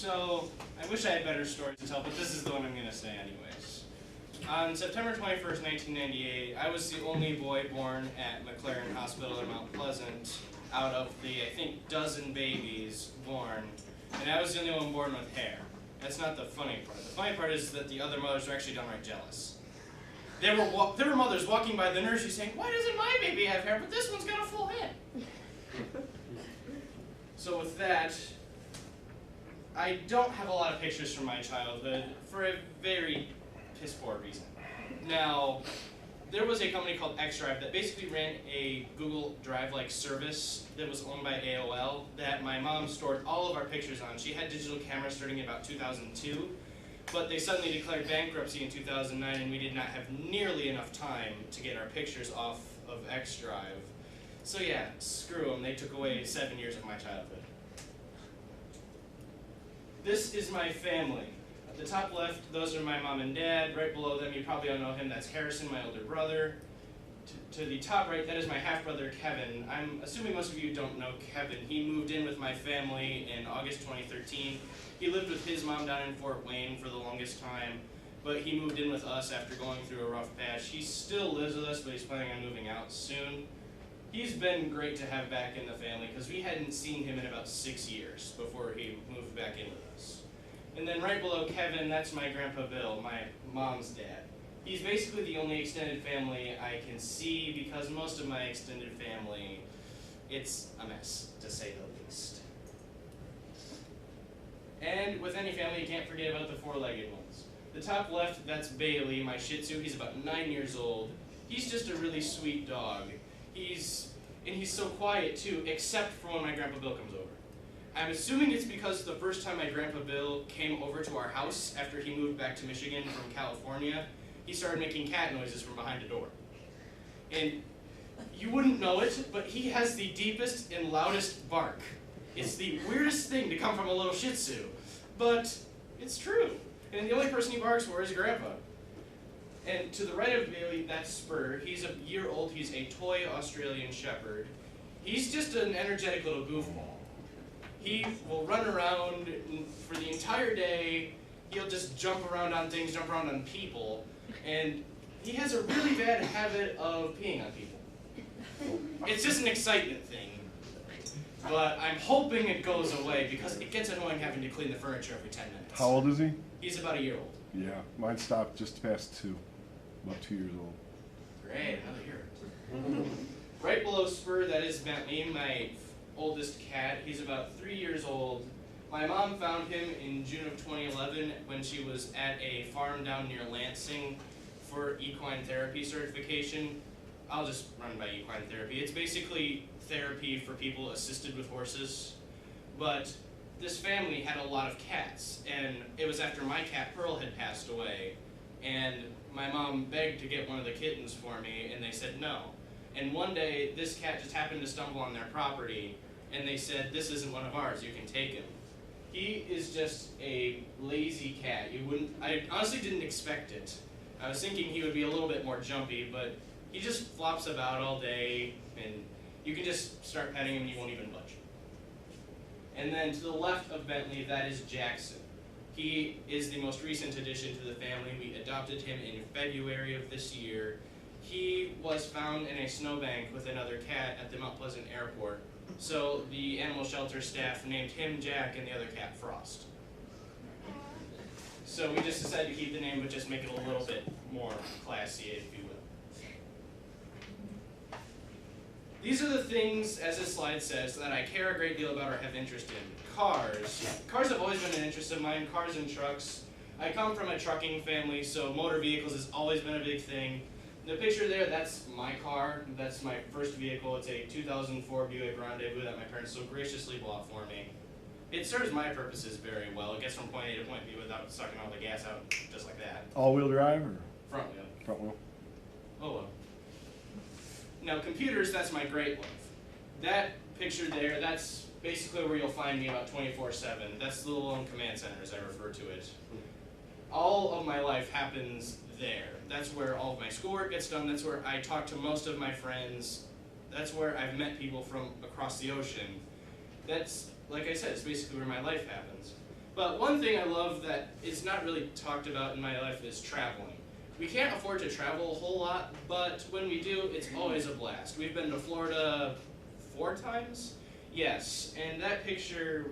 So, I wish I had better stories to tell, but this is the one I'm going to say anyways. On September 21st, 1998, I was the only boy born at McLaren Hospital in Mount Pleasant out of the, I think, dozen babies born, and I was the only one born with hair. That's not the funny part. The funny part is that the other mothers were actually downright jealous. There were mothers walking by the nursery saying, "Why doesn't my baby have hair, but this one's got a full head?" So with that, I don't have a lot of pictures from my childhood for a very piss poor reason. Now, there was a company called XDrive that basically ran a Google Drive-like service that was owned by AOL that my mom stored all of our pictures on. She had digital cameras starting in about 2002, but they suddenly declared bankruptcy in 2009 and we did not have nearly enough time to get our pictures off of XDrive. So yeah, screw them, they took away 7 years of my childhood. This is my family. At the top left, those are my mom and dad. Right below them, you probably all know him, that's Harrison, my older brother. To the top right, that is my half-brother, Kevin. I'm assuming most of you don't know Kevin. He moved in with my family in August 2013. He lived with his mom down in Fort Wayne for the longest time, but he moved in with us after going through a rough patch. He still lives with us, but he's planning on moving out soon. He's been great to have back in the family because we hadn't seen him in about 6 years before he moved back in with us. And then right below Kevin, that's my Grandpa Bill, my mom's dad. He's basically the only extended family I can see because most of my extended family, it's a mess, to say the least. And with any family, you can't forget about the four-legged ones. The top left, that's Bailey, my Shih Tzu. He's about 9 years old. He's just a really sweet dog. He's so quiet too, except for when my Grandpa Bill comes over. I'm assuming it's because the first time my Grandpa Bill came over to our house after he moved back to Michigan from California, he started making cat noises from behind the door. And you wouldn't know it, but he has the deepest and loudest bark. It's the weirdest thing to come from a little Shih Tzu, but it's true. And the only person he barks for is Grandpa. And to the right of Bailey, that's Spur. He's a year old. He's a toy Australian Shepherd. He's just an energetic little goofball. He will run around for the entire day. He'll just jump around on things, jump around on people. And he has a really bad habit of peeing on people. It's just an excitement thing. But I'm hoping it goes away because it gets annoying having to clean the furniture every 10 minutes. How old is he? He's about a year old. Yeah, mine stopped just past 2. About 2 years old. Great, another year. Right below Spur, that is Bentley, my oldest cat. He's about 3 years old. My mom found him in June of 2011 when she was at a farm down near Lansing for equine therapy certification. I'll just run by equine therapy. It's basically therapy for people assisted with horses. But this family had a lot of cats, and it was after my cat Pearl had passed away, and my mom begged to get one of the kittens for me, and they said no. And one day, this cat just happened to stumble on their property, and they said, "This isn't one of ours, you can take him." He is just a lazy cat. I honestly didn't expect it. I was thinking he would be a little bit more jumpy, but he just flops about all day, and you can just start petting him and he won't even budge. And then to the left of Bentley, that is Jackson. He is the most recent addition to the family. We adopted him in February of this year. He was found in a snowbank with another cat at the Mount Pleasant airport. So the animal shelter staff named him Jack and the other cat Frost. So we just decided to keep the name but just make it a little bit more classy, if you will. These are the things, as this slide says, that I care a great deal about or have interest in. Cars. Cars have always been an interest of mine, cars and trucks. I come from a trucking family, so motor vehicles has always been a big thing. The picture there, that's my car. That's my first vehicle. It's a 2004 Buick Rendezvous that my parents so graciously bought for me. It serves my purposes very well. It gets from point A to point B without sucking all the gas out, just like that. All-wheel drive or Front wheel. front wheel? Oh well. Now computers, that's my great love. That picture there, that's basically where you'll find me about 24/7. That's the little command center, as I refer to it. All of my life happens there. That's where all of my schoolwork gets done. That's where I talk to most of my friends. That's where I've met people from across the ocean. That's, like I said, it's basically where my life happens. But one thing I love that is not really talked about in my life is traveling. We can't afford to travel a whole lot, but when we do, it's always a blast. We've been to Florida 4 times? Yes, and that picture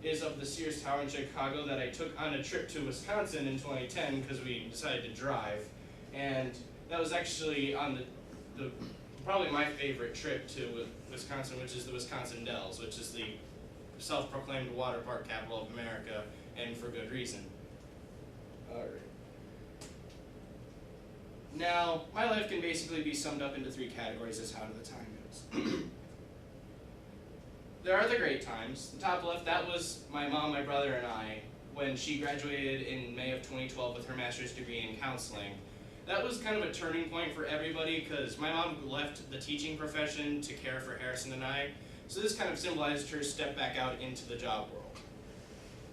is of the Sears Tower in Chicago that I took on a trip to Wisconsin in 2010 because we decided to drive. And that was actually on the probably my favorite trip to Wisconsin, which is the Wisconsin Dells, which is the self-proclaimed water park capital of America, and for good reason. Alright. Now, my life can basically be summed up into 3 categories as how the time goes. There are the great times. The top left, that was my mom, my brother, and I when she graduated in May of 2012 with her master's degree in counseling. That was kind of a turning point for everybody because my mom left the teaching profession to care for Harrison and I. So this kind of symbolized her step back out into the job world.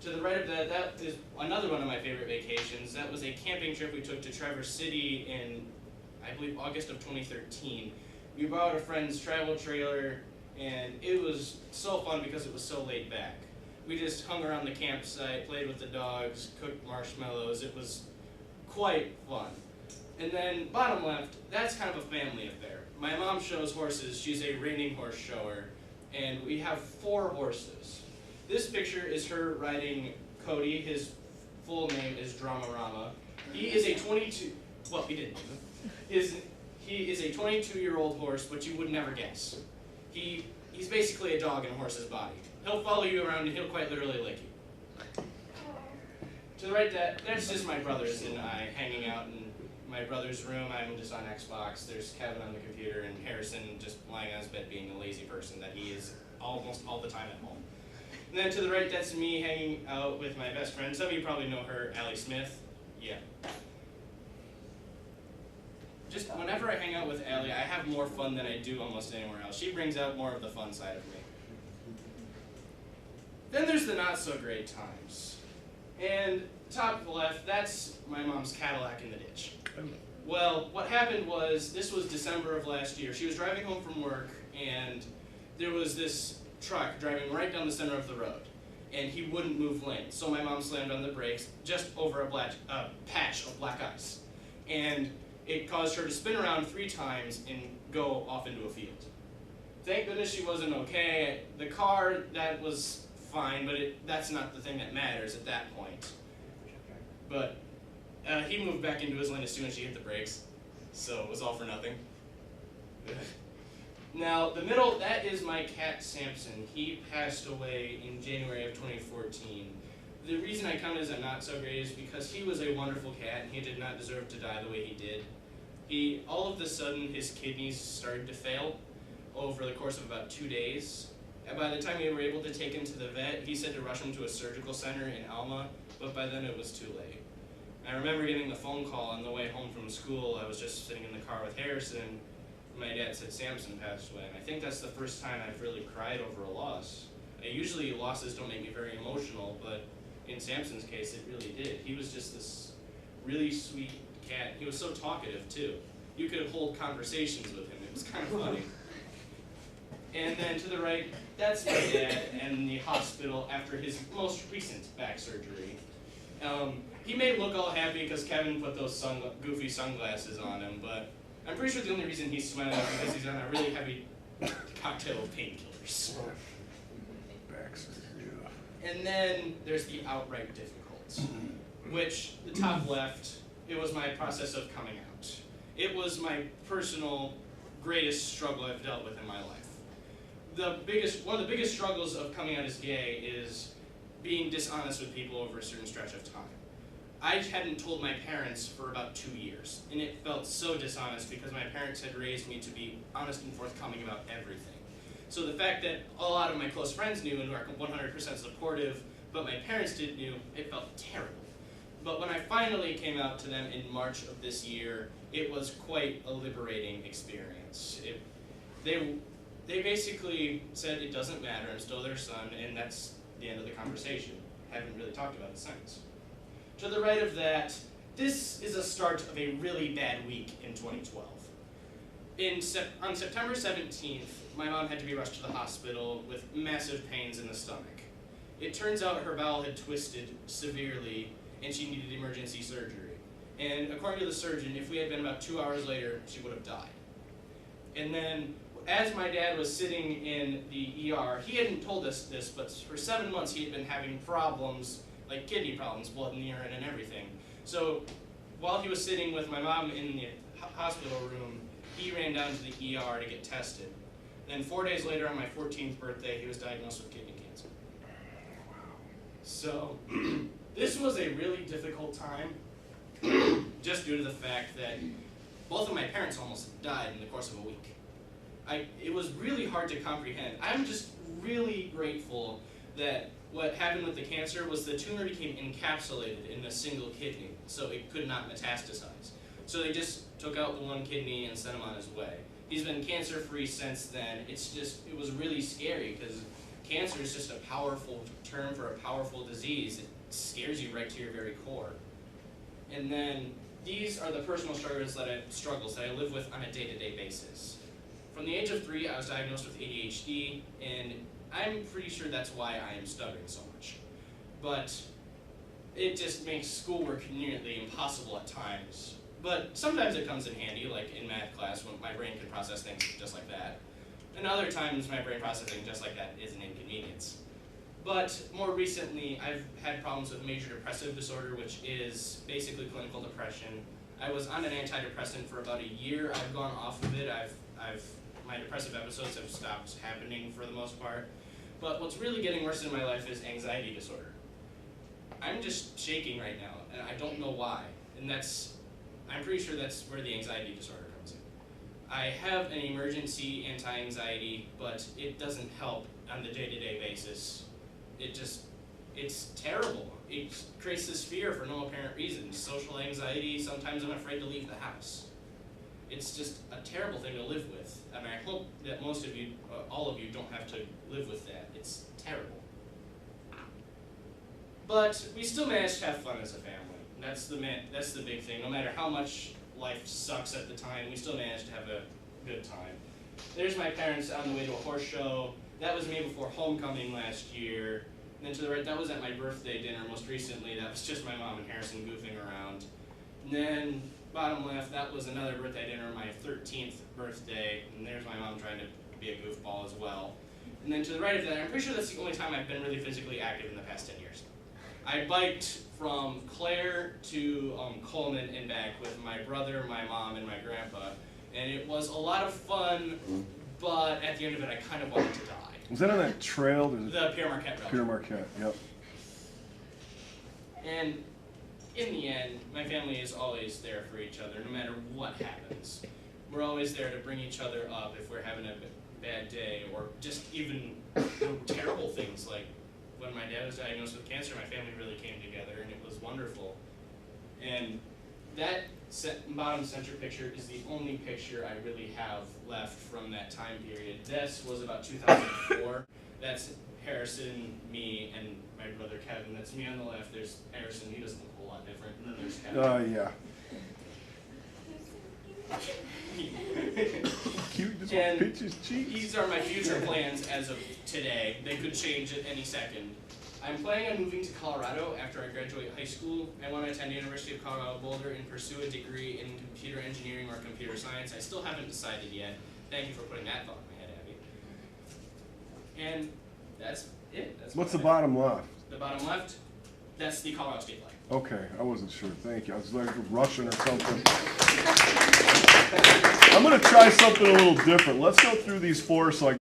To the right of that, that is another one of my favorite vacations. That was a camping trip we took to Traverse City in, I believe, August of 2013. We borrowed a friend's travel trailer, and it was so fun because it was so laid back. We just hung around the campsite, played with the dogs, cooked marshmallows. It was quite fun. And then bottom left, that's kind of a family affair. My mom shows horses. She's a reining horse shower, and we have 4 horses. This picture is her riding Cody. His full name is Dramarama. He is a 22, well, he didn't. He is a 22-year-old horse, but you would never guess. He's basically a dog in a horse's body. He'll follow you around and he'll quite literally lick you. To the right, that's just my brothers and I hanging out in my brother's room. I'm just on Xbox. There's Kevin on the computer and Harrison just lying on his bed being a lazy person that he is almost all the time at home. And then to the right, that's me hanging out with my best friend. Some of you probably know her, Allie Smith. Yeah. Just whenever I hang out with Allie, I have more fun than I do almost anywhere else. She brings out more of the fun side of me. Then there's the not so great times. And top left, that's my mom's Cadillac in the ditch. Well, what happened was, this was December of last year. She was driving home from work, and there was this truck driving right down the center of the road, and he wouldn't move lanes. So my mom slammed on the brakes just over a patch of black ice. And it caused her to spin around 3 times and go off into a field. Thank goodness she wasn't okay. The car, that was fine, but that's not the thing that matters at that point. But he moved back into his lane as soon as she hit the brakes, so it was all for nothing. Now, the middle, that is my cat Samson. He passed away in January of 2014. The reason I count as a not so great is because he was a wonderful cat and he did not deserve to die the way he did. All of a sudden, his kidneys started to fail over the course of about 2 days. And by the time we were able to take him to the vet, he said to rush him to a surgical center in Alma, but by then it was too late. I remember getting the phone call on the way home from school. I was just sitting in the car with Harrison. My dad said Samson passed away, and I think that's the first time I've really cried over a loss. Usually losses don't make me very emotional, but in Samson's case, it really did. He was just this really sweet cat. He was so talkative, too. You could hold conversations with him. It was kind of funny. And then to the right, that's my dad in the hospital after his most recent back surgery. He may look all happy because Kevin put those goofy sunglasses on him, but I'm pretty sure the only reason he's smiling is because he's on a really heavy cocktail of painkillers. And then there's the outright difficult, which the top left, it was my process of coming out. It was my personal greatest struggle I've dealt with in my life. One of the biggest struggles of coming out as gay is being dishonest with people over a certain stretch of time. I hadn't told my parents for about 2 years, and it felt so dishonest because my parents had raised me to be honest and forthcoming about everything. So the fact that a lot of my close friends knew and were 100% supportive, but my parents didn't know, it felt terrible. But when I finally came out to them in March of this year, it was quite a liberating experience. They basically said it doesn't matter, I'm still their son, and that's the end of the conversation. Haven't really talked about it since. To the right of that, this is a start of a really bad week in 2012. On September 17th, my mom had to be rushed to the hospital with massive pains in the stomach. It turns out her bowel had twisted severely and she needed emergency surgery. And according to the surgeon, if we had been about 2 hours later, she would have died. And then, as my dad was sitting in the ER, he hadn't told us this, but for 7 months he had been having problems, like kidney problems, blood in the urine and everything. So, while he was sitting with my mom in the hospital room, he ran down to the ER to get tested. Then 4 days later, on my 14th birthday, he was diagnosed with kidney cancer. So, this was a really difficult time, just due to the fact that both of my parents almost died in the course of a week. It was really hard to comprehend. I'm just really grateful that what happened with the cancer was the tumor became encapsulated in a single kidney, so it could not metastasize. So they just took out the one kidney and sent him on his way. He's been cancer-free since then. It was really scary because cancer is just a powerful term for a powerful disease. It scares you right to your very core. And then these are the personal struggles that I live with on a day-to-day basis. From the age of 3, I was diagnosed with ADHD, and I'm pretty sure that's why I am stuttering so much. But it just makes schoolwork nearly impossible at times. But sometimes it comes in handy, like in math class when my brain can process things just like that. And other times my brain processing just like that is an inconvenience. But more recently, I've had problems with major depressive disorder, which is basically clinical depression. I was on an antidepressant for about a year. I've gone off of it. My depressive episodes have stopped happening for the most part. But what's really getting worse in my life is anxiety disorder. I'm just shaking right now, and I don't know why. And I'm pretty sure that's where the anxiety disorder comes in. I have an emergency anti-anxiety, but it doesn't help on the day-to-day basis. It's terrible. It creates this fear for no apparent reason. Social anxiety, sometimes I'm afraid to leave the house. It's just a terrible thing to live with, and I hope that most of you, all of you, don't have to live with that. It's terrible. But we still manage to have fun as a family. That's the big thing. No matter how much life sucks at the time, we still manage to have a good time. There's my parents on the way to a horse show. That was me before homecoming last year. And then to the right, that was at my birthday dinner most recently. That was just my mom and Harrison goofing around. And then bottom left, that was another birthday dinner, my 13th birthday. And there's my mom trying to be a goofball as well. And then to the right of that, I'm pretty sure that's the only time I've been really physically active in the past 10 years. I biked from Clare to Coleman and back with my brother, my mom, and my grandpa. And it was a lot of fun, but at the end of it, I kind of wanted to die. Was that on that trail? The Pierre Marquette Road. Pierre Marquette, yep. And in the end, my family is always there for each other, no matter what happens. We're always there to bring each other up if we're having a bad day, or just even terrible things like when my dad was diagnosed with cancer, my family really came together, and it was wonderful. And that bottom center picture is the only picture I really have left from that time period. This was about 2004. That's Harrison, me, and my brother Kevin. That's me on the left. There's Harrison. He doesn't look a whole lot different. And then there's Kevin. Yeah. Cute, just And pinch his cheeks. These are my future plans as of today. They could change at any second. I'm planning on moving to Colorado after I graduate high school. I want to attend the University of Colorado Boulder and pursue a degree in computer engineering or computer science. I still haven't decided yet. Thank you for putting that thought in my head, Abby. And that's it. What's the bottom left? The bottom left, that's the Colorado State flag. Okay, I wasn't sure. Thank you. I was like Russian or something. I'm going to try something a little different. Let's go through these four so I